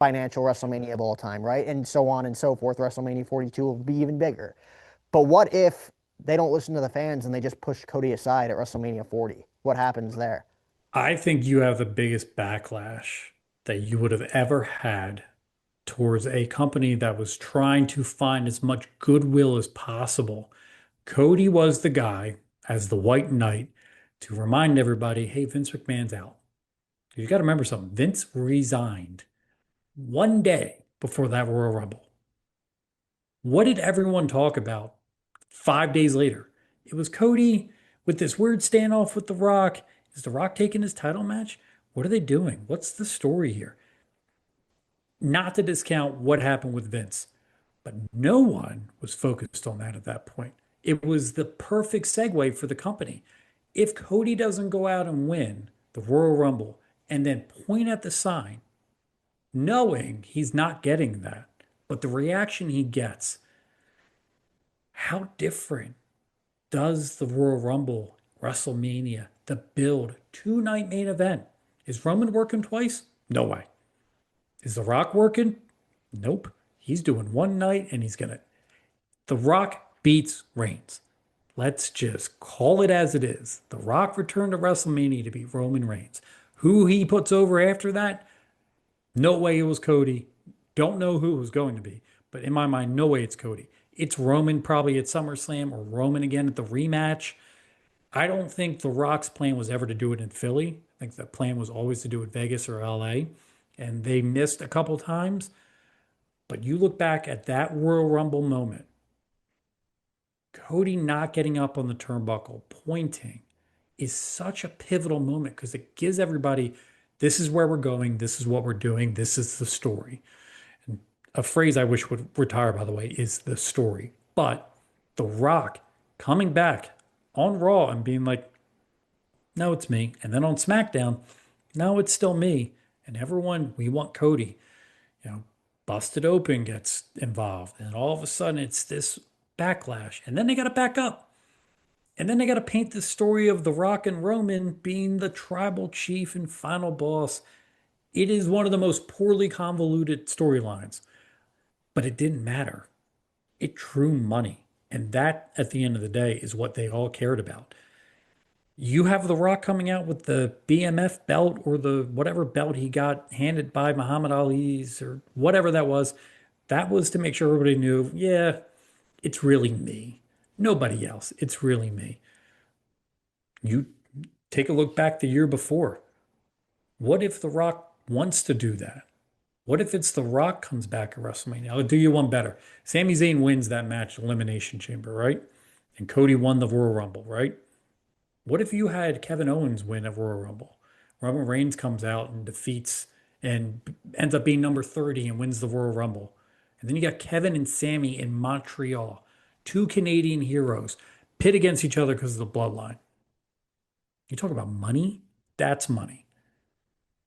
financial WrestleMania of all time, right? And so on and so forth. WrestleMania 42 will be even bigger. But what if they don't listen to the fans and they just push Cody aside at WrestleMania 40? What happens there? I think you have the biggest backlash that you would have ever had towards a company that was trying to find as much goodwill as possible. Cody was the guy as the White Knight to remind everybody, hey, Vince McMahon's out. You got to remember something. Vince resigned one day before that Royal Rumble. What did everyone talk about 5 days later? It was Cody with this weird standoff with The Rock. Is The Rock taking his title match? What are they doing? What's the story here? Not to discount what happened with Vince, but no one was focused on that at that point. It was the perfect segue for the company. If Cody doesn't go out and win the Royal Rumble and then point at the sign, knowing he's not getting that, but the reaction he gets, how different does the Royal Rumble, WrestleMania, the build, two-night main event? Is Roman working twice? No way. Is The Rock working? Nope. He's doing one night and he's gonna. The Rock beats Reigns. Let's just call it as it is. The Rock returned to WrestleMania to beat Roman Reigns. Who he puts over after that? No way it was Cody. Don't know who it was going to be. But in my mind, no way it's Cody. It's Roman probably at SummerSlam or Roman again at the rematch. I don't think The Rock's plan was ever to do it in Philly. I think the plan was always to do it Vegas or LA. And they missed a couple times. But you look back at that Royal Rumble moment, Cody not getting up on the turnbuckle, pointing, is such a pivotal moment because it gives everybody this is where we're going, this is what we're doing, this is the story. And a phrase I wish would retire, by the way, is the story. But The Rock coming back on Raw and being like, no, it's me. And then on SmackDown, no, it's still me. And everyone, we want Cody. You know, Busted Open gets involved. And all of a sudden, it's this backlash. And then they got to back up. And then they got to paint the story of The Rock and Roman being the tribal chief and final boss. It is one of the most poorly convoluted storylines, but it didn't matter. It drew money. And that, at the end of the day, is what they all cared about. You have The Rock coming out with the BMF belt or the whatever belt he got handed by Muhammad Ali's or whatever that was. That was to make sure everybody knew, yeah, it's really me. Nobody else. It's really me. You take a look back the year before. What if The Rock wants to do that? What if it's The Rock comes back at WrestleMania? I'll do you one better. Sami Zayn wins that match, Elimination Chamber, right? And Cody won the Royal Rumble, right? What if you had Kevin Owens win a Royal Rumble? Roman Reigns comes out and defeats and ends up being number 30 and wins the Royal Rumble. And then you got Kevin and Sammy in Montreal, two Canadian heroes, pit against each other because of the bloodline. You talk about money? That's money.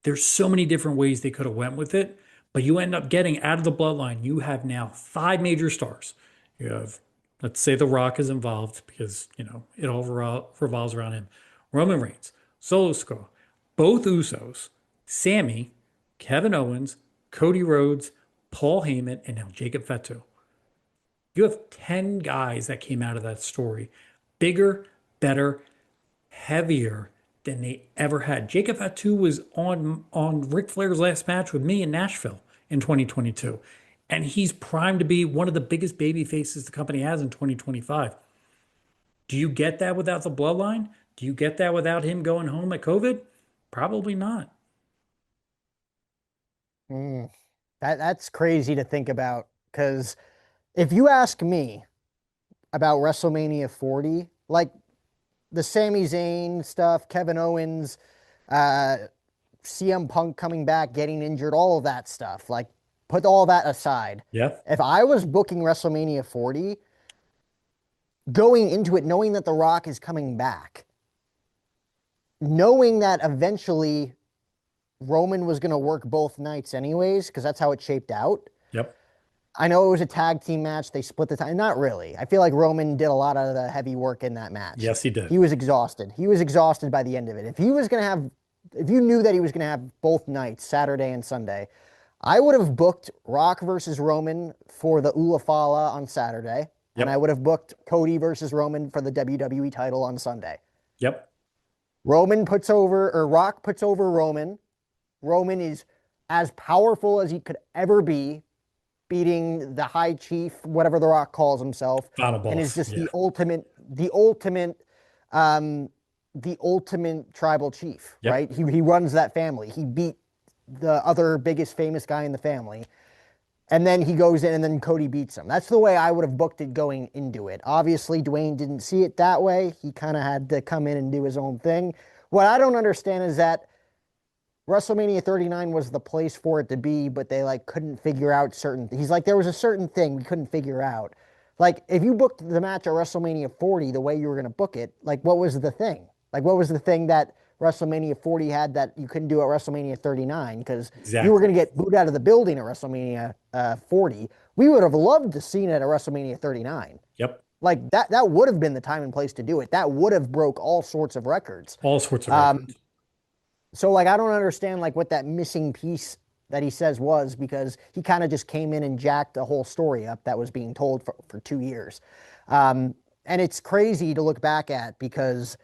There's so many different ways they could have went with it, but you end up getting out of the bloodline. You have now five major stars. You have, let's say The Rock is involved because, it all revolves around him. Roman Reigns, Solo Sikoa, both Usos, Sammy, Kevin Owens, Cody Rhodes, Paul Heyman, and now Jacob Fatu. You have 10 guys that came out of that story. Bigger, better, heavier than they ever had. Jacob Fatu was on Ric Flair's last match with me in Nashville in 2022. And he's primed to be one of the biggest baby faces the company has in 2025. Do you get that without the bloodline? Do you get that without him going home at COVID? Probably not. Mm, that's crazy to think about because if you ask me about WrestleMania 40, like the Sami Zayn stuff, Kevin Owens, uh, CM Punk coming back, getting injured, all of that stuff, like put all that aside. Yeah. If I was booking WrestleMania 40, going into it knowing that The Rock is coming back, knowing that eventually Roman was going to work both nights anyways, because that's how it shaped out. Yep. I know it was a tag team match. They split the time. Not really. I feel like Roman did a lot of the heavy work in that match. Yes, he did. He was exhausted. He was exhausted by the end of it. If he was going to have, if you knew that he was going to have both nights, Saturday and Sunday, I would have booked Rock versus Roman for the Ulafala on Saturday, and I Yep. would have booked Cody versus Roman for the WWE title on Sunday. Yep. Roman puts over, or Rock puts over Roman. Roman is as powerful as he could ever be, beating the High Chief, whatever The Rock calls himself, Final and is boss. just Yeah. um, the ultimate tribal chief, Yep. right? He runs that family. He beat the other biggest famous guy in the family. And then he goes in and then Cody beats him. That's the way I would have booked it going into it. Obviously, Dwayne didn't see it that way. He kind of had to come in and do his own thing. What I don't understand is that WrestleMania 39 was the place for it to be, but they like couldn't figure out certain. He's like, there was a certain thing we couldn't figure out. Like, if you booked the match at WrestleMania 40 the way you were going to book it, like, what was the thing? Like, what was the thing that WrestleMania 40 had that you couldn't do at WrestleMania 39? Because you were Exactly. going to get booed out of the building at WrestleMania 40. We would have loved to seen it at WrestleMania 39. Yep. Like that would have been the time and place to do it. That would have broke all sorts of records. All sorts of Um, records. so like I don't understand like what that missing piece that he says was because he kind of just came in and jacked the whole story up that was being told for 2 years. Um, and it's crazy to look back at because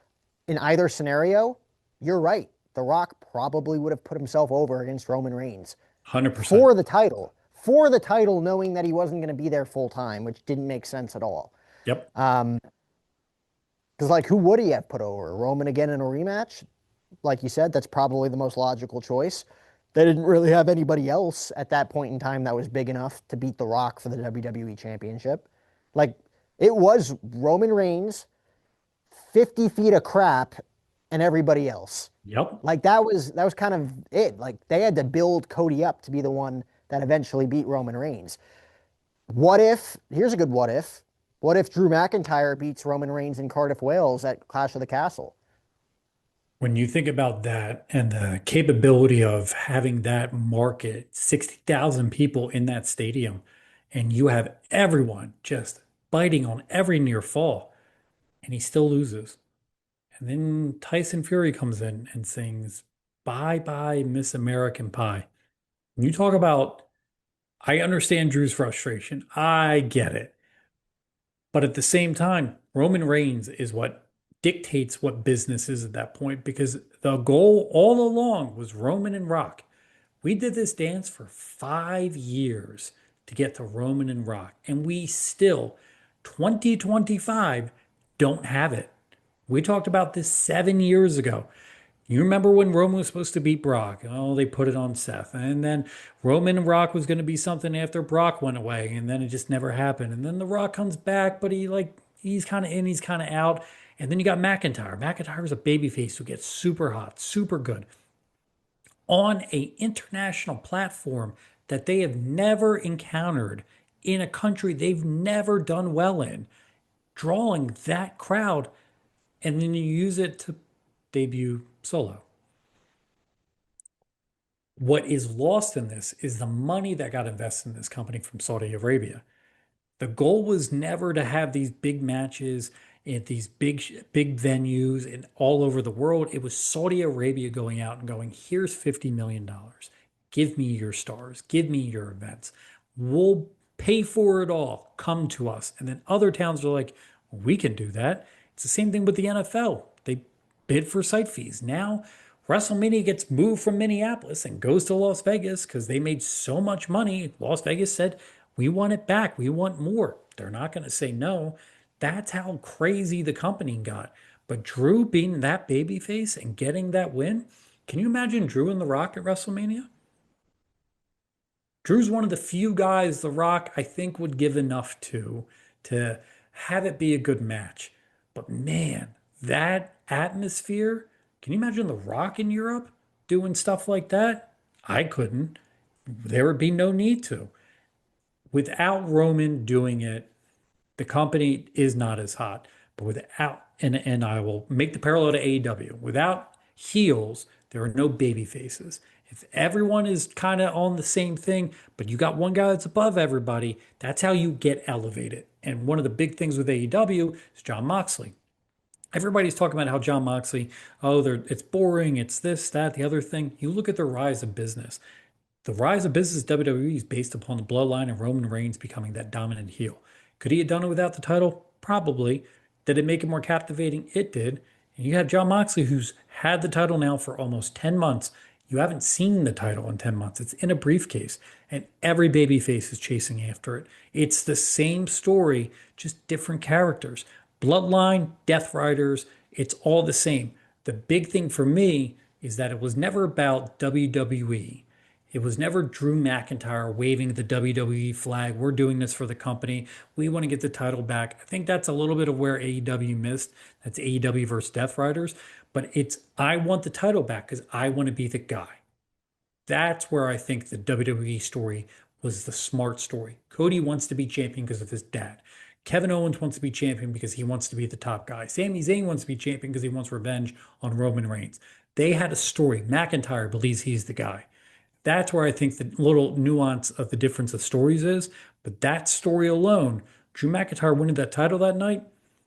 in either scenario, you're right. The Rock probably would have put himself over against Roman Reigns 100%. for the title. For the title, knowing that he wasn't going to be there full time, which didn't make sense at all. Yep. Because like, who would he have put over? Roman again in a rematch? Like you said, that's probably the most logical choice. They didn't really have anybody else at that point in time that was big enough to beat The Rock for the WWE Championship. Like, it was Roman Reigns, 50 feet of crap, and everybody else. Yep. Like that was kind of it. Like they had to build Cody up to be the one that eventually beat Roman Reigns. What if, here's a good what if. What if Drew McIntyre beats Roman Reigns in Cardiff, Wales at Clash of the Castle? When you think about that and the capability of having that market, 60,000 people in that stadium, and you have everyone just biting on every near fall, and he still loses. And then Tyson Fury comes in and sings, Bye bye, Miss American Pie. When you talk about, I understand Drew's frustration. I get it. But at the same time, Roman Reigns is what dictates what business is at that point because the goal all along was Roman and Rock. We did this dance for 5 years to get to Roman and Rock, and we still, 2025, don't have it. We talked about this 7 years ago. You remember when Roman was supposed to beat Brock? Oh, they put it on Seth. And then Roman and Rock was going to be something after Brock went away. And then it just never happened. And then The Rock comes back, but he's kind of in, he's kind of out. And then you got McIntyre. McIntyre is a babyface who gets super hot, super good on a international platform that they have never encountered in a country they've never done well in, drawing that crowd. And then you use it to debut Solo. What is lost in this is the money that got invested in this company from Saudi Arabia. The goal was never to have these big matches at these big venues and all over the world. It was Saudi Arabia going out and going, here's $50 million. Give me your stars, give me your events. We'll pay for it all. Come to us. And then other towns are like, we can do that. It's the same thing with the NFL. They bid for site fees. Now WrestleMania gets moved from Minneapolis and goes to Las Vegas because they made so much money. Las Vegas said, we want it back. We want more. They're not going to say no. That's how crazy the company got. But Drew being that babyface and getting that win, can you imagine Drew and The Rock at WrestleMania? Drew's one of the few guys The Rock I think would give enough to have it be a good match. But man, that atmosphere, can you imagine The Rock in Europe doing stuff like that? I couldn't. There would be no need to. Without Roman doing it, the company is not as hot. But without, and I will make the parallel to AEW, without heels, there are no baby faces. If everyone is kind of on the same thing, but you got one guy that's above everybody, that's how you get elevated. And one of the big things with AEW is John Moxley. Everybody's talking about how John Moxley, oh, it's boring, it's this, that, the other thing. You look at the rise of business. The rise of business WWE is based upon the bloodline and Roman Reigns becoming that dominant heel. Could he have done it without the title? Probably. Did it make it more captivating? It did. And you have John Moxley, who's had the title now for almost 10 months. You haven't seen the title in 10 months. It's in a briefcase, and every babyface is chasing after it. It's the same story, just different characters. Bloodline, Death Riders, it's all the same. The big thing for me is that it was never about WWE. It was never Drew McIntyre waving the WWE flag. We're doing this for the company. We want to get the title back. I think that's a little bit of where AEW missed. That's AEW versus Death Riders. But it's, I want the title back because I want to be the guy. That's where I think the WWE story was the smart story. Cody wants to be champion because of his dad. Kevin Owens wants to be champion because he wants to be the top guy. Sami Zayn wants to be champion because he wants revenge on Roman Reigns. They had a story. McIntyre believes he's the guy. That's where I think the little nuance of the difference of stories is. But that story alone, Drew McIntyre winning that title that night,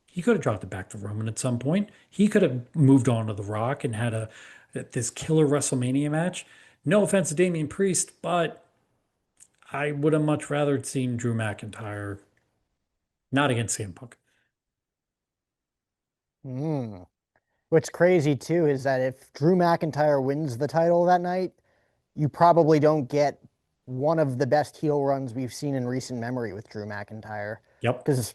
he could have dropped it back to Roman at some point. He could have moved on to The Rock and had this killer WrestleMania match. No offense to Damian Priest, but I would have much rather seen Drew McIntyre not against CM Punk. Mm. What's crazy too is that if Drew McIntyre wins the title that night, you probably don't get one of the best heel runs we've seen in recent memory with Drew McIntyre. Yep, Because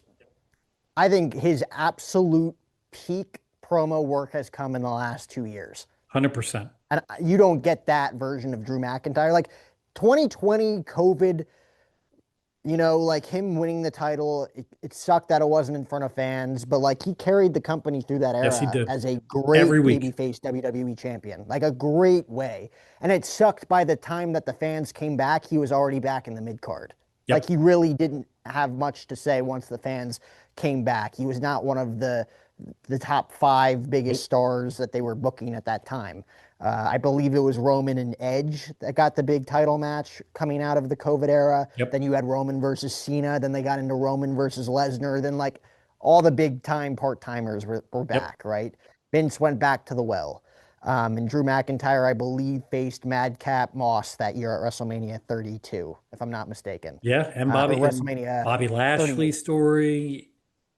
I think his absolute peak promo work has come in the last 2 years. 100%. And you don't get that version of Drew McIntyre. Like 2020 COVID, like him winning the title, it sucked that it wasn't in front of fans, but like he carried the company through that Yes, he era did. as a Every great week. babyface WWE champion, like a great way. And it sucked by the time that the fans came back, he was already back in the mid card. Like Yep, he really didn't have much to say once the fans came back. He was not one of the top five biggest nope, stars that they were booking at that time. I believe it was Roman and Edge that got the big title match coming out of the COVID era. yep, Then you had Roman versus Cena. Then they got into Roman versus Lesnar. Then like all the big time part timers were yep. back, right? Vince went back to the well. And Drew McIntyre, I believe, faced Madcap Moss that year at WrestleMania 32, if I'm not mistaken, Yeah, and or Bobby and WrestleMania Bobby Lashley 38. story,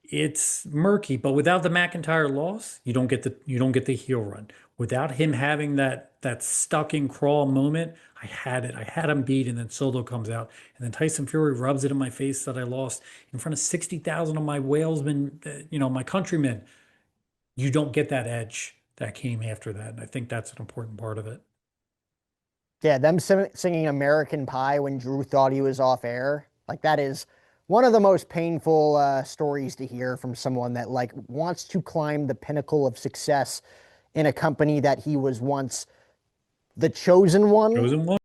it's murky, but without the McIntyre loss, you don't get the heel run. Without him having that stuck in crawl moment, I had it. I had him beat, and then Solo comes out, and then Tyson Fury rubs it in my face that I lost in front of 60,000 of my whalesmen, my countrymen. You don't get that edge that came after that, and I think that's an important part of it. Yeah, them singing American Pie when Drew thought he was off air, like that is one of the most painful stories to hear from someone that like wants to climb the pinnacle of success in a company that he was once the chosen one. Chosen one.